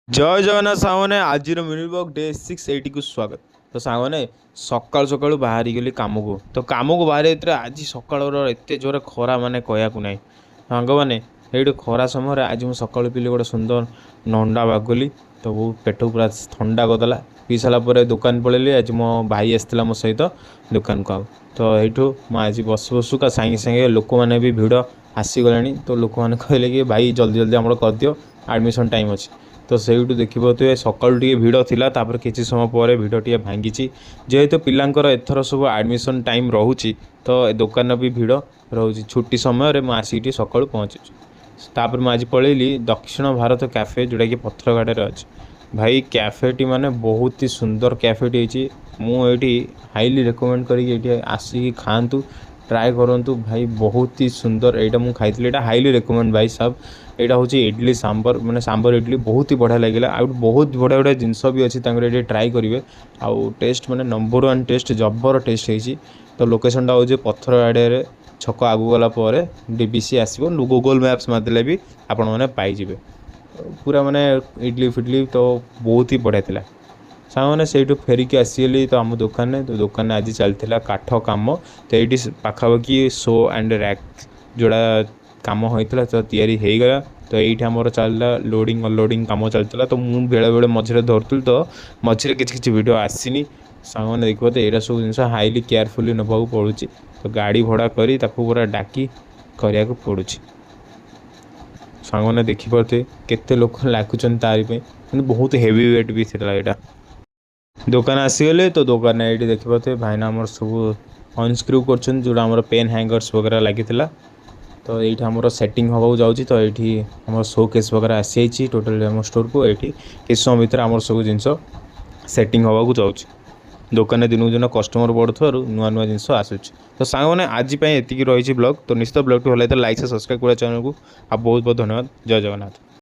जय जगन्नाथ सामने आज मिनी ब्लॉग डे 680 को स्वागत। तो सामने सकाल सकाल बाहरी गली कम को तो कम को बाहर आज सकाल एत जोर खरा माने कहू ना सांग मैंने ये खरा समय आज मुझे सकाल पीली गोटे सुंदर नंडा बागुली तो वो पेट पूरा ठंडा करदेला पी सारापर दुकान पलैली। आज मो भाई आसाला मो सहित दुकान को तो यू आज बसु बसुका सागे सागे लोक मैंने भी भिड़ आसीगले तो लोक मैंने कहले कि भाई जल्दी जल्दी आम कर दियो एडमिशन टाइम अच्छे तो ସେଇଠୁ ଦେଖିପାରୁଥିବେ ସକାଳୁ ଟିକେ ଭିଡ଼ ଥିଲା ତାପରେ କିଛି ସମୟ ପରେ ଭିଡ଼ ଟିକେ ଭାଙ୍ଗିଛି ଯେହେତୁ ପିଲାଙ୍କର ଏଥର ସବୁ ଆଡ଼ମିସନ୍ ଟାଇମ୍ ରହୁଛି ତ ଏ ଦୋକାନ ବି ଭିଡ଼ ରହୁଛି। ଛୁଟି ସମୟରେ ମୁଁ ଆସିକି ଟିକେ ସକାଳୁ ପହଞ୍ଚୁଛି। ତାପରେ ମୁଁ ଆଜି ପଳେଇଲି ଦକ୍ଷିଣ ଭାରତ କ୍ୟାଫେ ଯେଉଁଟାକି ପଥରଘାଟରେ ଅଛି। ଭାଇ କ୍ୟାଫେଟି ମାନେ ବହୁତ ହି ସୁନ୍ଦର କ୍ୟାଫେଟି ହେଇଛି। ମୁଁ ଏଇଠି ହାଇଲି ରେକମେଣ୍ଡ କରିକି ଏଇଠି ଆସିକି ଖାଆନ୍ତୁ ट्राए करूँ भाई बहुत ही सुंदर यहाँ मुझे खाई हाईली रेकमेंड भाई साहब। यहाँ हूँ इडली सांबर मैंने सांबर इडली बहुत ही बढ़िया लगे आ बहुत बढ़िया बढ़िया जिनस भी अच्छी ये ट्राए करेंगे आउ टेस्ट मैंने नंबर 1 टेस्ट जबर टेस्ट होती। तो लोकेशनटा हूँ पत्थर आड़े छक आगू गलापर डीबीसी आसो गूगल मैप्स मारदे भी आपण मैंने पाइबे पूरा मैंने इडली फिडली तो बहुत ही बढ़िया था। सामने से फेरिकी आसीगली तो आम दुकान तो दुकान आज चलता काठ कम तो ये पाखापाखि शो एंड रैक जोड़ा कम होता तो तैयारी हो गला। तो ये आमर चलता लोडिंग अनलोडिंग कम चलता तो मुझे बेले बेले मझे धरती तो मझे किसी वीडियो आसनी सामने देखो तो यहाँ सब जिन हाईली केयरफुली नवाक पड़ू तो गाड़ी भड़ा करी पूरा डाकी करने को पड़ू। सामने देखिपे केते लोक लागुन तारी बहुत हेवी वेट भी था यहाँ दुकान आसीगले तो दुकान ये देखिए भाईना आमर सब अनस्क्रू कर जोड़ा आम पेन हैंगर्स वगैरह लगी तो ये आमर सेटिंग हवा जाऊँगी तो ये आम शो केस वगैरह आसी जाइए टोटाल आम स्टोर को ये किस समय भितर आम सब जिन सेटिंग हवा जाऊँगी दुकान दिन दिन कस्टमर बढ़ुवर नुआ नुआ जिन आसूँ। तो सांग मैंने आज ये रही ब्लॉग तो निश्चित ब्लॉग भल लाइक से सब्सक्राइब करा चैनल को। आप बहुत बहुत धन्यवाद। जय जगन्नाथ।